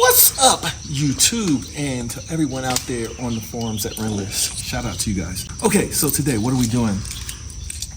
What's up, YouTube, and to everyone out there on the forums at Rentless? Shout out to you guys. Okay, so today, what are we doing?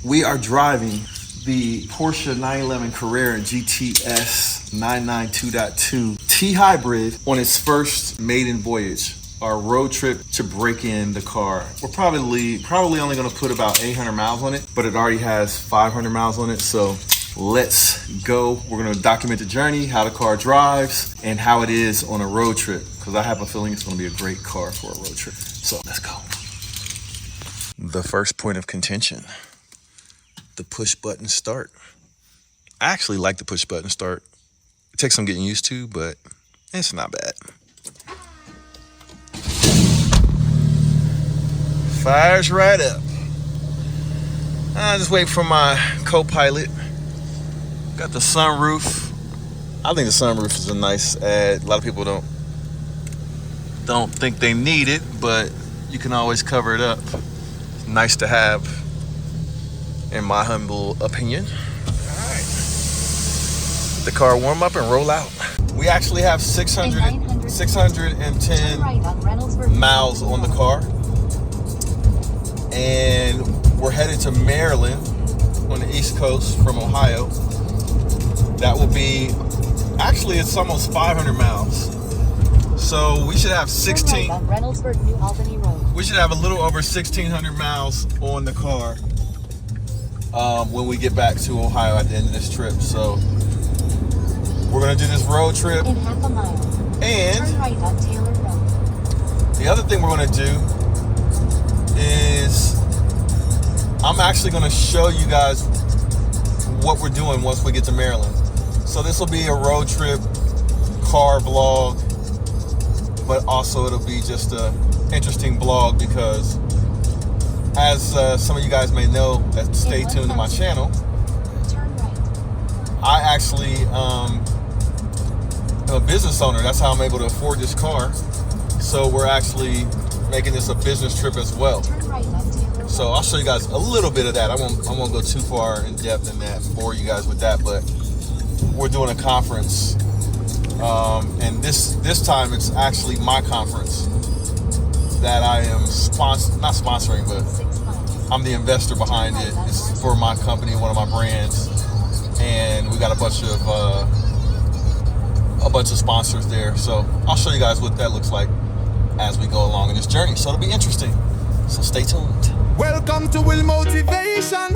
We are driving the Porsche 911 Carrera GTS 992.2 T-Hybrid on its first maiden voyage, our road trip to break in the car. We're probably only gonna put about 800 miles on it, but it already has 500 miles on it, so let's go. We're gonna document the journey, how the car drives, and how it is on a road trip, because I have a feeling it's gonna be a great car for a road trip. So let's go. The first point of contention, the push button start. I actually like the push button start. It takes some getting used to, but it's not bad. Fires right up. I just wait for my co-pilot. Got the sunroof. I think the sunroof is a nice add. A lot of people don't think they need it, but you can always cover it up. It's nice to have, in my humble opinion. All right. The car warm up and roll out. We actually have 610 miles on the car. And we're headed to Maryland on the East Coast from Ohio. That will be, actually it's almost 500 miles. So we should have 16, we should have a little over 1,600 miles on the car when we get back to Ohio at the end of this trip. So we're gonna do this road trip. In half a mile. And turn right on Taylor Road. The other thing we're gonna do is I'm actually gonna show you guys what we're doing once we get to Maryland. So this will be a road trip car vlog, but also it'll be just a interesting vlog because as some of you guys may know that stay tuned to my channel, I actually am a business owner. That's how I'm able to afford this car. So we're actually making this a business trip as well. So I'll show you guys a little bit of that. I won't go too far in depth in that, bore you guys with that, but we're doing a conference. And this time it's actually my conference that I am not sponsoring, but I'm the investor behind it. It's for my company, one of my brands. And we got a bunch of sponsors there. So I'll show you guys what that looks like as we go along in this journey. So it'll be interesting. So stay tuned. Welcome to Will Motivation.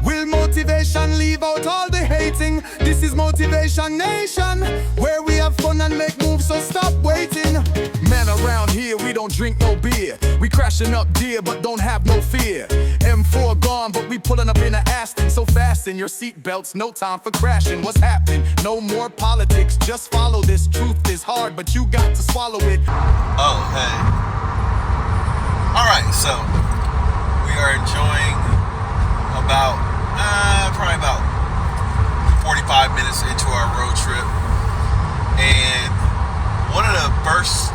Will Motivation, leave out all the hating. This is Motivation Nation, where we have fun and make moves, so stop waiting. Man, around here we don't drink no beer. We crashing up deer, but don't have no fear. M4 gone, but we pulling up in a Aston. So fasten your seatbelts, no time for crashing. What's happening? No more politics, just follow this. Truth is hard, but you got to swallow it. Oh, hey. All right, so we are enjoying probably about 45 minutes into our road trip. And one of the first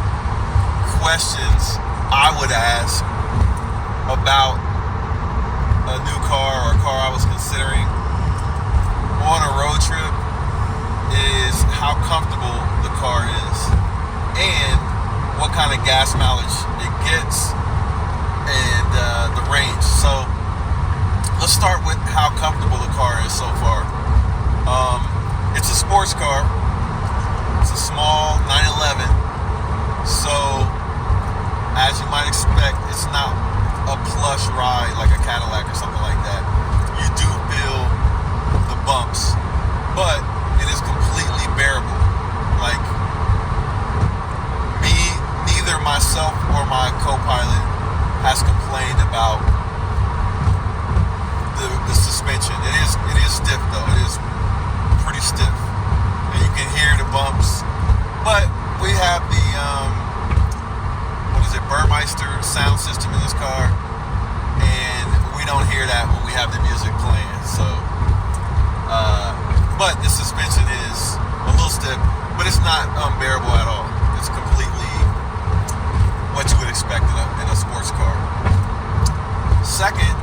questions I would ask about a new car or a car I was considering on a road trip is how comfortable the car is and what kind of gas mileage it gets and the range. So let's start with how comfortable the car is so far. It's a sports car. It's a small 911. So as you might expect, it's not a plush ride like a Cadillac or something like that. You do feel the bumps, but it is completely bearable. Like neither myself or my co-pilot has complained about the suspension. It is stiff though. It is pretty stiff, and you can hear the bumps. But we have the Burmeister sound system in this car, and we don't hear that when we have the music playing. So, but the suspension is a little stiff, but it's not unbearable at all. It's completely what you would expect in a sports car. Second,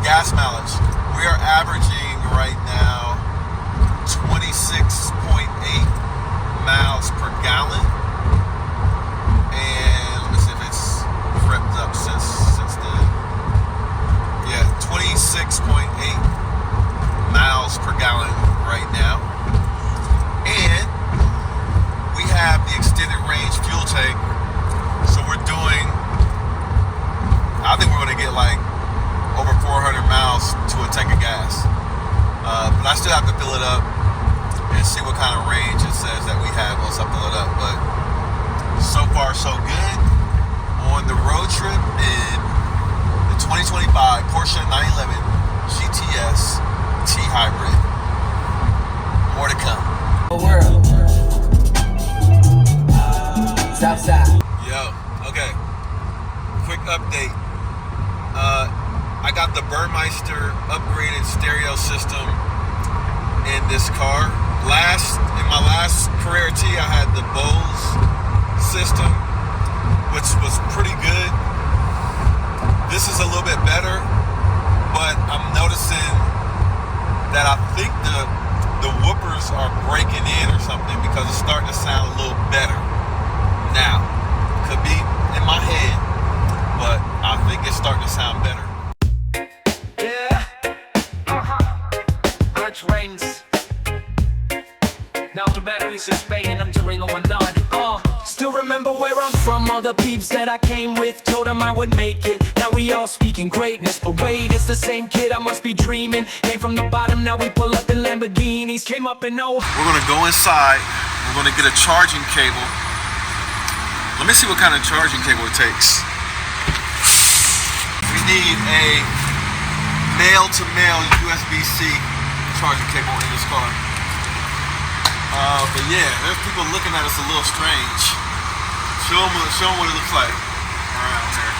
gas mileage. We are averaging right now 26.8 miles per gallon have the extended range fuel tank, so we're doing, I think we're going to get like over 400 miles to a tank of gas. But I still have to fill it up and see what kind of range it says that we have once I fill it up. But so far so good on the road trip in the 2025 Porsche 911 GTS T-Hybrid. More to come. World. Southside. Yo, okay. Quick update. I got the Burmeister upgraded stereo system in this car. In my last Carrera T, I had the Bose system, which was pretty good. This is a little bit better, but I'm noticing that I think the whoopers are breaking in or something, because it's starting to sound a little better now. Could be in my head, but I think it's starting to sound better. Rains. Now the batteries is paying them to ring on done. Still remember where I'm from, all the peeps that I came with, told them I would make it. Now we all speaking greatness, but wait, it's the same kid, I must be dreaming. Came from the bottom, now we pull up in Lamborghinis. Came up in We're gonna go inside, we're gonna get a charging cable. Let me see what kind of charging cable it takes. We need a male-to-male USB-C charging cable in this car. But yeah, there's people looking at us a little strange. Show them what it looks like around here.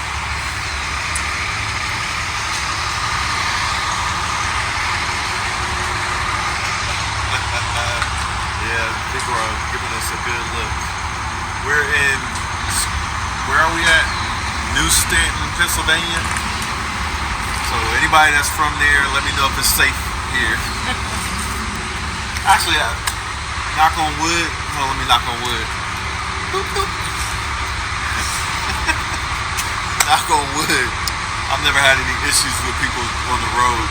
Yeah, people are giving us a good look. We're in, where are we at? New Stanton, Pennsylvania. So anybody that's from there, let me know if it's safe here. Actually, knock on wood. No, let me knock on wood. Boop, boop. Knock on wood. I've never had any issues with people on the road.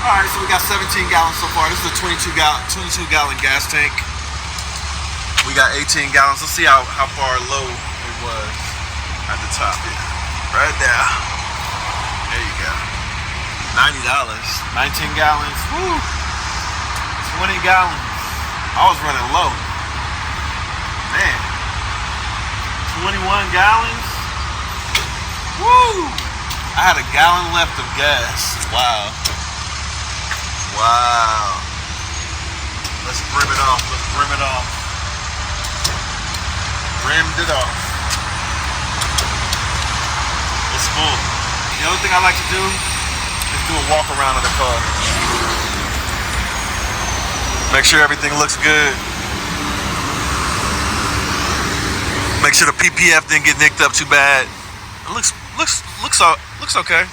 Alright, so we got 17 gallons so far. This is a 22 gallon gas tank. We got 18 gallons. Let's see how far low it was at the top here. Right there. There you go. $90. 19 gallons. Woo. 20 gallons. I was running low. Man. 21 gallons. Woo! I had a gallon left of gas. Wow. Wow. Let's brim it off. Let's brim it off. Rimmed it off. It's full. The other thing I like to do is do a walk around of the car. Make sure everything looks good. Make sure the PPF didn't get nicked up too bad. It looks okay.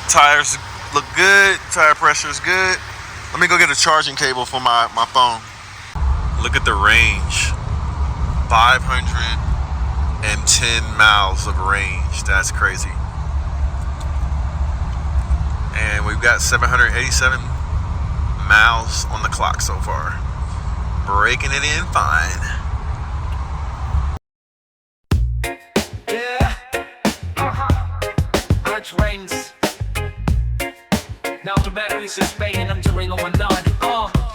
Tires look good. Tire pressure is good. Let me go get a charging cable for my phone. Look at the range. 510 miles of range. That's crazy. And we've got 787 miles on the clock so far. Breaking it in fine. Rains. Now the batteries is paying them to ring on done.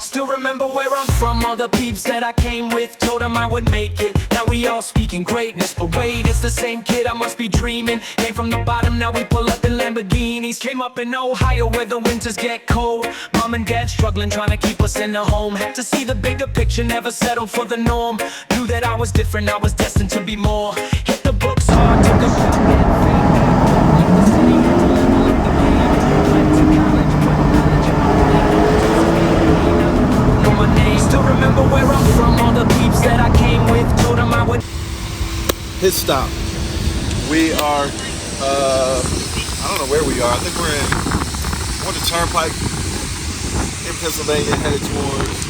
Still remember where I'm from, all the peeps that I came with, told them I would make it. Now we all speaking greatness, but wait, it's the same kid, I must be dreaming. Came from the bottom, now we pull up in Lamborghinis. Came up in Ohio where the winters get cold. Mom and dad struggling, trying to keep us in the home. Had to see the bigger picture, never settled for the norm. Knew that I was different, I was destined to be more. Hit the books hard, took a pop and fade. Left the city, had to level up the game. Went to college, put knowledge in my head. Know my name, still remember where I'm from. All the peeps that I came with, told them I would. Pit stop. We are, I don't know where we are. I think we're on the turnpike in Pennsylvania, headed towards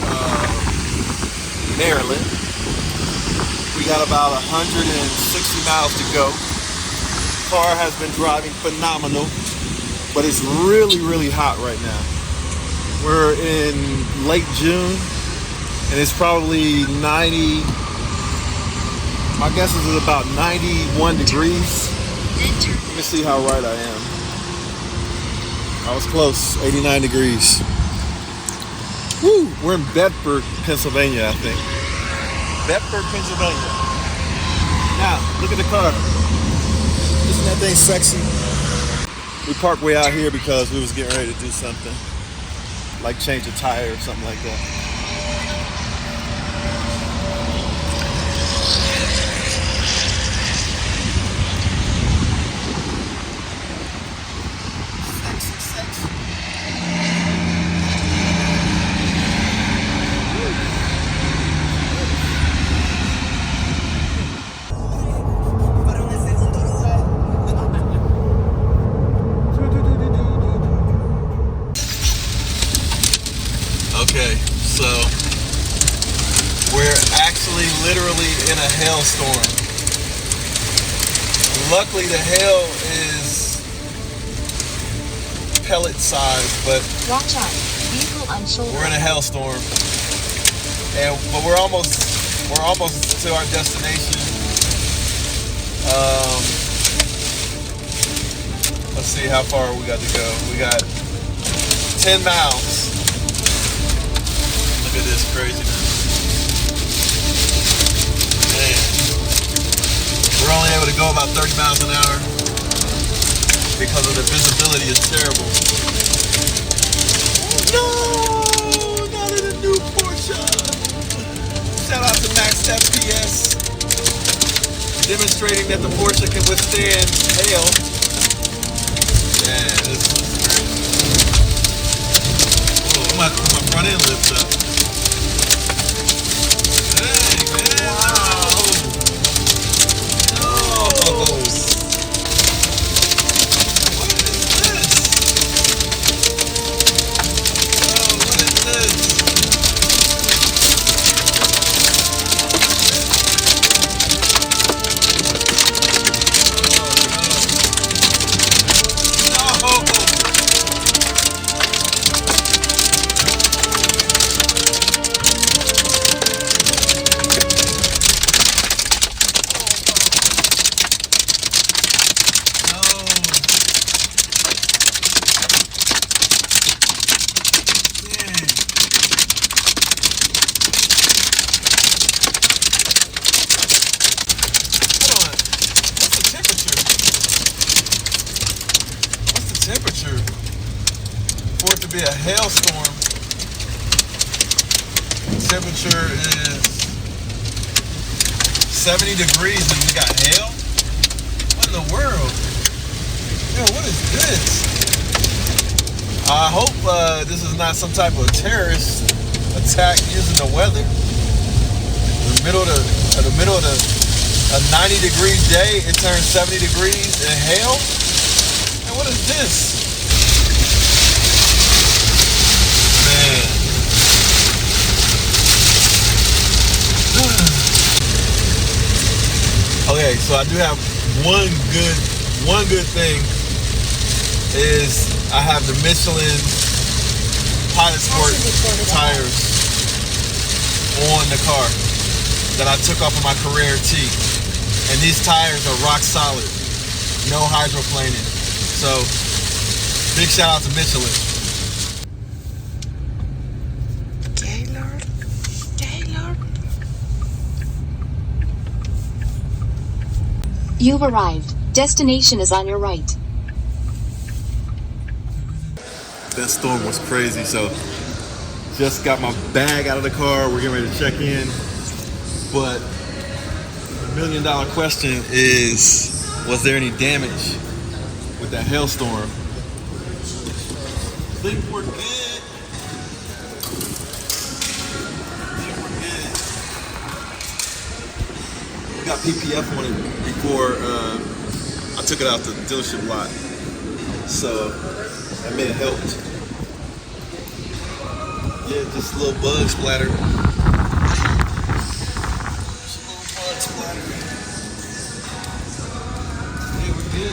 Maryland. We got about 160 miles to go. Car has been driving phenomenal, but it's really, really hot right now. We're in late June, and it's probably 90. My guess is it's about 91 degrees. Let me see how right I am. I was close, 89 degrees. Woo! We're in Bedford, Pennsylvania, I think. Bedford, Pennsylvania. Now, look at the car. Isn't that thing sexy? We parked way out here because we was getting ready to do something. Like change a tire or something like that. Okay, so we're actually literally in a hailstorm. Luckily the hail is pellet size, but Watch out. Vehicle on shoulder. we're in a hailstorm. But we're almost to our destination. Let's see how far we got to go. We got 10 miles. Look at this craziness. Man. We're only able to go about 30 miles an hour because of the visibility is terrible. No! Not in a new Porsche! Shout out to Max FPS. Demonstrating that the Porsche can withstand hail. Man, this is crazy. Oh, I'm about to put my front end lift up. Dang, man. Wow. No. What is this? Oh, what is this? Temperature for it to be a hailstorm. Temperature is 70 degrees and we got hail? What in the world? Yo, what is this? I hope this is not some type of terrorist attack using the weather. In the middle of a 90-degree day, it turns 70 degrees and hail? What is this? Man. Okay, so I do have one good thing is I have the Michelin Pilot Sport tires on the car that I took off of my Carrera T. And these tires are rock solid. No hydroplaning. So, big shout out to Michelin. Taylor. You've arrived. Destination is on your right. That storm was crazy, so just got my bag out of the car. We're getting ready to check in. But the $1 million question is, was there any damage with that hailstorm? I think we're good. We got PPF on it before I took it out the dealership lot. So that may have helped. Yeah, just a little bug splatter. Yeah, we're good.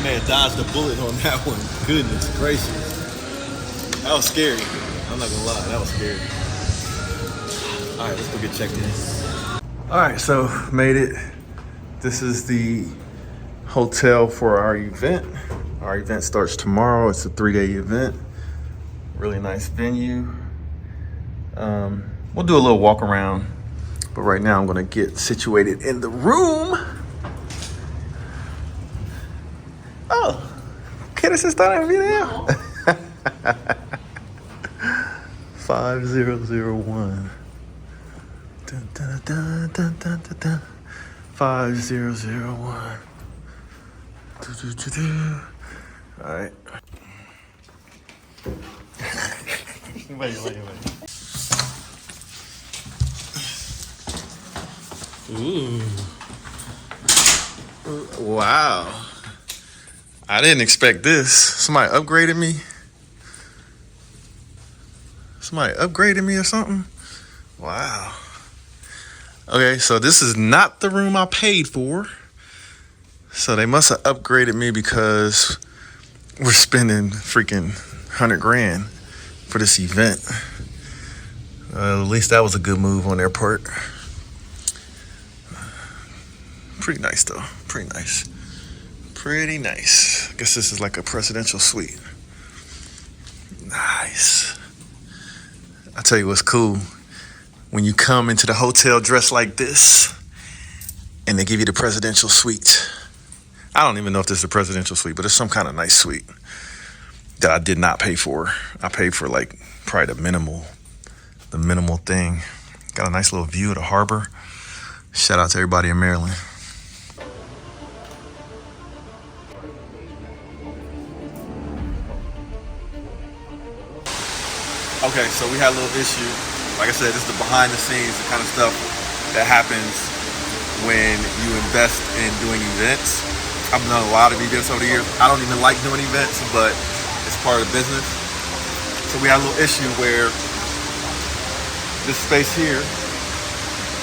man dodged a bullet on that one. Goodness gracious. That was scary. I'm not gonna lie, that was scary. All right, let's go get checked in. All right, so made it. This is the hotel for our event. Our event starts tomorrow. It's a 3-day event. Really nice venue. We'll do a little walk around, but right now I'm gonna get situated in the room. Oh, ¿quieres estar en video? 5001. Dun, dun, dun, dun, dun, dun, dun. 5001. Do, do, do, do. All right. Wait. Ooh. Wow. I didn't expect this. Somebody upgraded me. Somebody upgraded me or something. Wow. Okay, so this is not the room I paid for. So they must have upgraded me because we're spending freaking 100 grand for this event. At least that was a good move on their part. Pretty nice though, pretty nice. Pretty nice. I guess this is like a presidential suite. Nice. I'll tell you what's cool. When you come into the hotel dressed like this and they give you the presidential suite. I don't even know if this is a presidential suite, but it's some kind of nice suite that I did not pay for. I paid for like probably the minimal thing. Got a nice little view of the harbor. Shout out to everybody in Maryland. Okay, so we had a little issue. Like I said, this is the behind the scenes, the kind of stuff that happens when you invest in doing events. I've done a lot of events over the years. I don't even like doing events, but it's part of the business. So we had a little issue where this space here,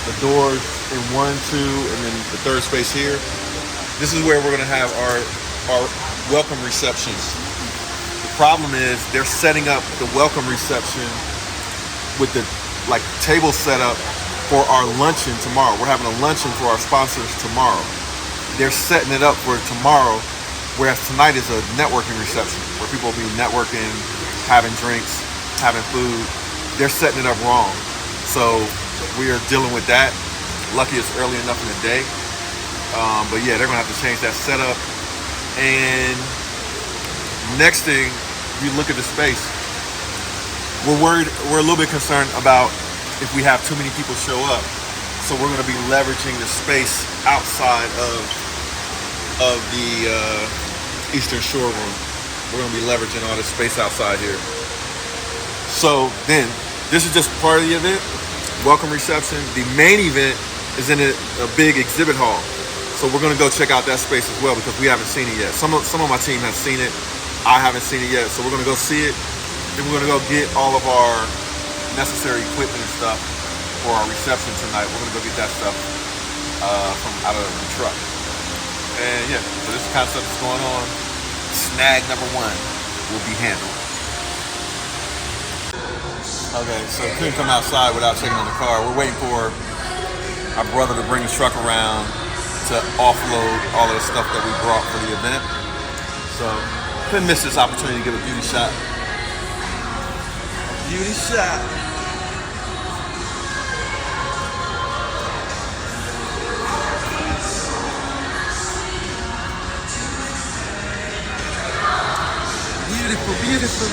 the doors in 1, 2, and then the third space here, this is where we're gonna have our welcome receptions. The problem is they're setting up the welcome reception with the table set up for our luncheon tomorrow. We're having a luncheon for our sponsors tomorrow. They're setting it up for tomorrow, whereas tonight is a networking reception where people will be networking, having drinks, having food. They're setting it up wrong. So we are dealing with that. Lucky it's early enough in the day. But yeah, they're gonna have to change that setup. And next thing, you look at the space, we're a little bit concerned about if we have too many people show up. So we're gonna be leveraging the space outside of the Eastern Shore room. We're gonna be leveraging all this space outside here. So then, this is just part of the event, welcome reception. The main event is in a big exhibit hall. So we're gonna go check out that space as well because we haven't seen it yet. Some of my team has seen it. I haven't seen it yet. So we're gonna go see it. Then we're gonna go get all of our necessary equipment and stuff for our reception tonight. We're gonna go get that stuff from out of the truck. And yeah, so this is the kind of stuff that's going on. Snag number 1 will be handled. Okay, so couldn't come outside without checking on the car. We're waiting for our brother to bring his truck around to offload all of the stuff that we brought for the event. So couldn't miss this opportunity to give a beauty shot. Beauty shot. Beautiful, beautiful.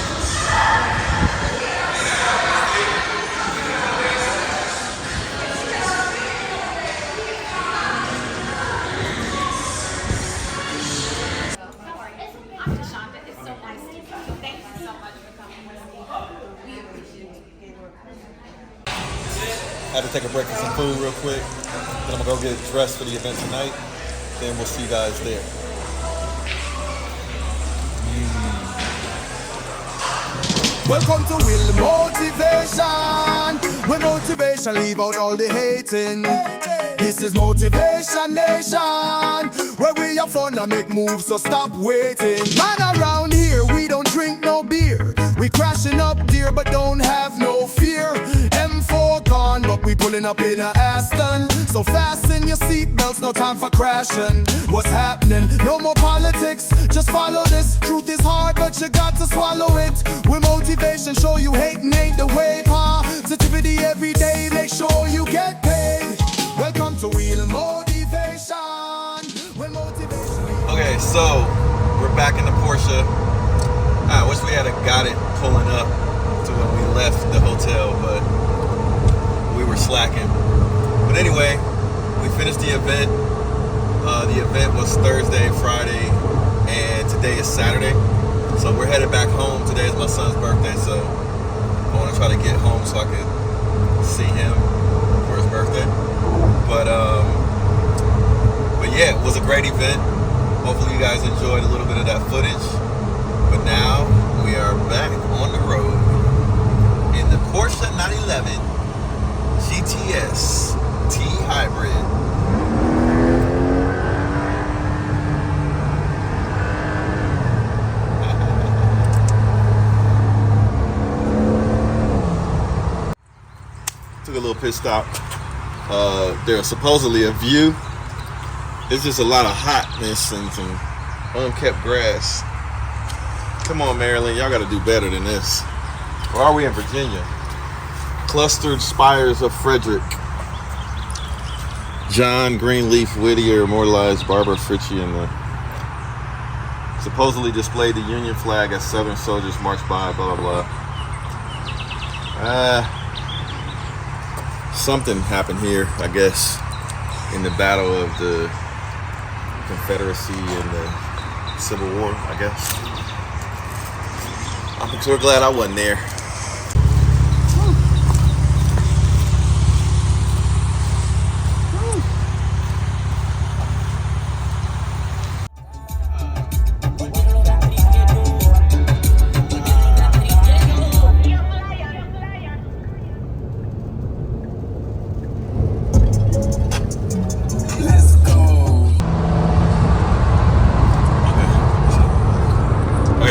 Had to take a break for some food real quick. Then I'm gonna go get dressed for the event tonight. Then we'll see you guys there. Welcome to Will Motivation. Where motivation leave out all the hating. This is Motivation Nation, where we have fun and make moves, so stop waiting. Man, around here we don't drink no beer. We crashing up dear, but don't have no fear. M4 gone, but we pulling up in a Aston. So fasten your seatbelts, no time for crashing. What's happening? No more politics, just follow this. Truth is hard, but you got to swallow it. With motivation, show you hating ain't the way. Positivity every day, make sure you get paid. Welcome to Wheel Motivation. When motivation. Okay, so we're back in the Porsche. I wish we had got it pulling up to when we left the hotel, but we were slacking. But anyway, we finished the event. The event was Thursday, Friday, and today is Saturday. So we're headed back home. Today is my son's birthday, so I want to try to get home so I could see him for his birthday. But yeah, it was a great event. Hopefully you guys enjoyed a little bit of that footage. But now we are back on the road in the Porsche 911 GTS T-Hybrid. Took a little pit stop. There's supposedly a view. It's just a lot of hotness and some unkept grass. Come on, Maryland, y'all gotta do better than this. Or are we in Virginia? Clustered spires of Frederick. John Greenleaf Whittier immortalized Barbara Fritchie in the supposedly displayed the Union flag as Southern soldiers marched by, blah, blah, blah. Something happened here, I guess, in the battle of the Confederacy and the Civil War, I guess. I'm sure glad I wasn't there.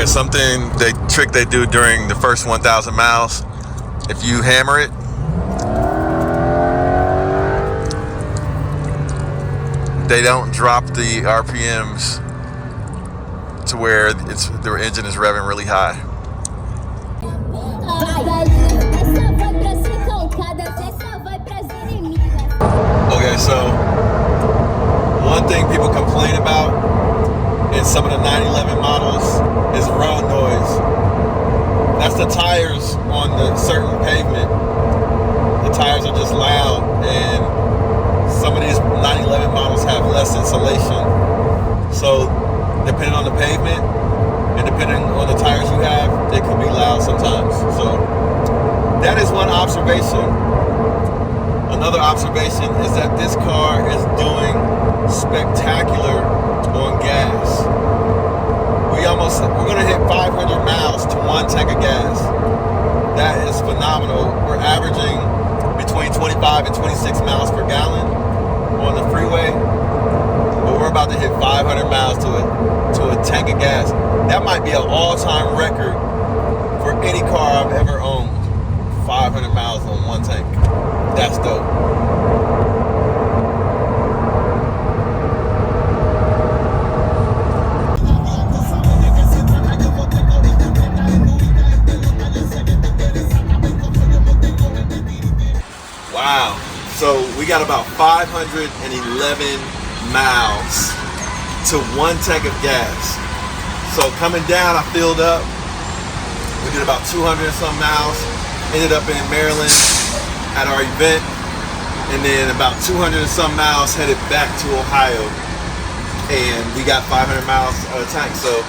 Something trick they do during the first 1,000 miles. If you hammer it, they don't drop the RPMs to where their engine is revving really high. Okay, so one thing people complain about in some of the 911 models is road noise. That's the tires on the certain pavement. The tires are just loud, and some of these 911 models have less insulation. So depending on the pavement and depending on the tires you have, they could be loud sometimes. So that is one observation. Another observation is that this car is doing spectacular on gas. We're gonna hit 500 miles to one tank of gas. That is phenomenal. We're averaging between 25 and 26 miles per gallon on the freeway, but we're about to hit 500 miles to a tank of gas. That might be an all-time record for any car I've ever owned. 500 miles on one tank. That's dope. Wow. So we got about 511 miles to one tank of gas. So coming down, I filled up. We did about 200 and some miles. Ended up in Maryland at our event. And then about 200 and some miles headed back to Ohio. And we got 500 miles on the tank. So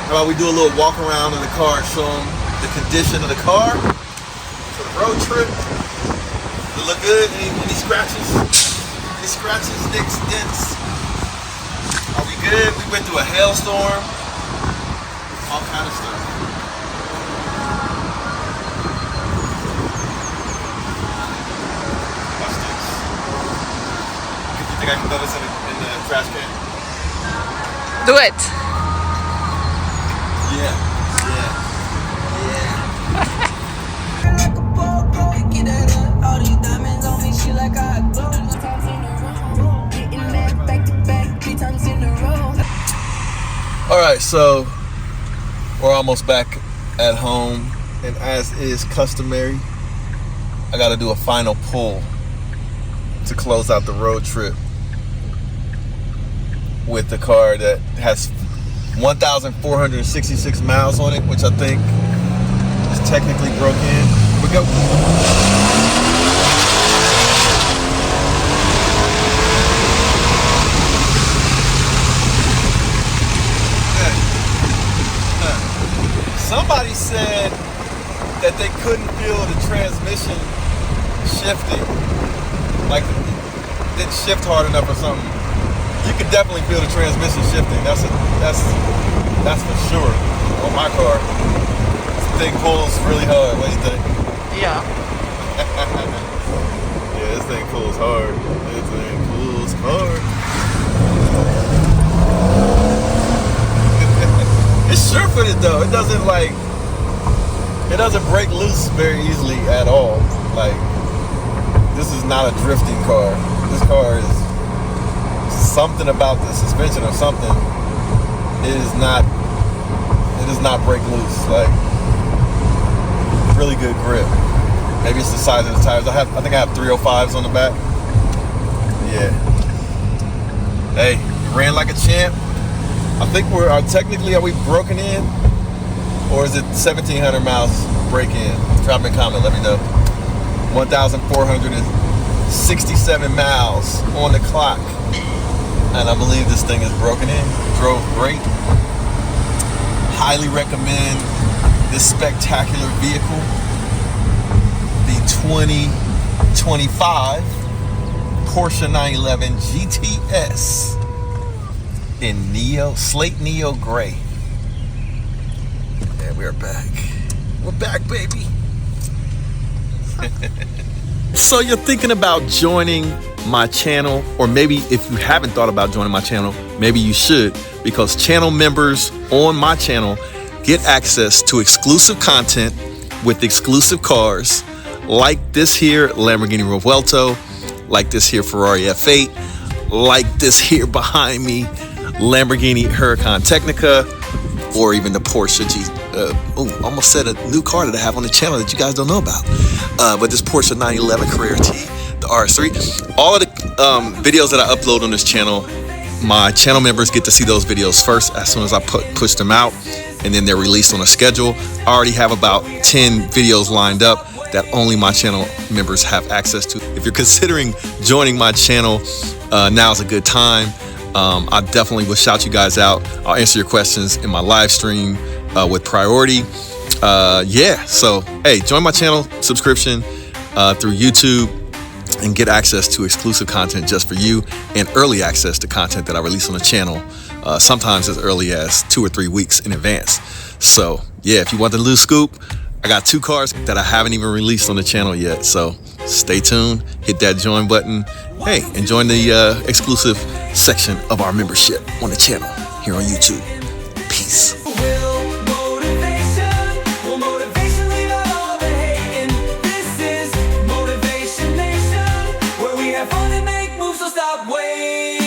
how about we do a little walk around in the car and show them the condition of the car for the road trip. Does it look good? Any scratches? Any scratches, nicks, dents? Are we good? We went through a hailstorm. All kind of stuff. Watch this. I can throw this in the trash can? Do it. Yeah. All right, so we're almost back at home, and as is customary, I got to do a final pull to close out the road trip with the car that has 1,466 miles on it, which I think is technically broken in. Here we go. Somebody said that they couldn't feel the transmission shifting, like it didn't shift hard enough or something. You can definitely feel the transmission shifting. That's for sure. On my car, this thing pulls really hard. What do you think? Yeah. Yeah, this thing pulls hard. This thing pulls hard. It's sure-footed though. It doesn't break loose very easily at all. Like, this is not a drifting car. This car is something about the suspension or something. It does not break loose. Like, really good grip. Maybe it's the size of the tires. I think I have 305s on the back. Yeah. Hey, ran like a champ. I think technically, are we broken in? Or is it 1,700 miles break in? Drop in a comment, let me know. 1,467 miles on the clock. And I believe this thing is broken in. Drove great. Highly recommend this spectacular vehicle. The 2025 Porsche 911 GTS. In slate neo gray. And we're back. We're back, baby. So you're thinking about joining my channel, or maybe if you haven't thought about joining my channel, maybe you should, because channel members on my channel get access to exclusive content with exclusive cars, like this here Lamborghini Revuelto, like this here Ferrari F8, like this here behind me Lamborghini Huracan Technica, or even the Porsche almost said a new car that I have on the channel that you guys don't know about. But this Porsche 911 Carrera T, the RS3. All of the videos that I upload on this channel, my channel members get to see those videos first as soon as I push them out, and then they're released on a schedule. I already have about 10 videos lined up that only my channel members have access to. If you're considering joining my channel, now's a good time. I definitely will shout you guys out. I'll answer your questions in my live stream with priority. Yeah, so hey, join my channel subscription through YouTube and get access to exclusive content just for you, and early access to content that I release on the channel, sometimes as early as 2 or 3 weeks in advance. So yeah, if you want the loose scoop, I got 2 cars that I haven't even released on the channel yet. So stay tuned, hit that join button. Hey, and join the exclusive section of our membership on the channel here on YouTube. Peace. Motivation Nation, where we have fun and make moves, so stop waiting.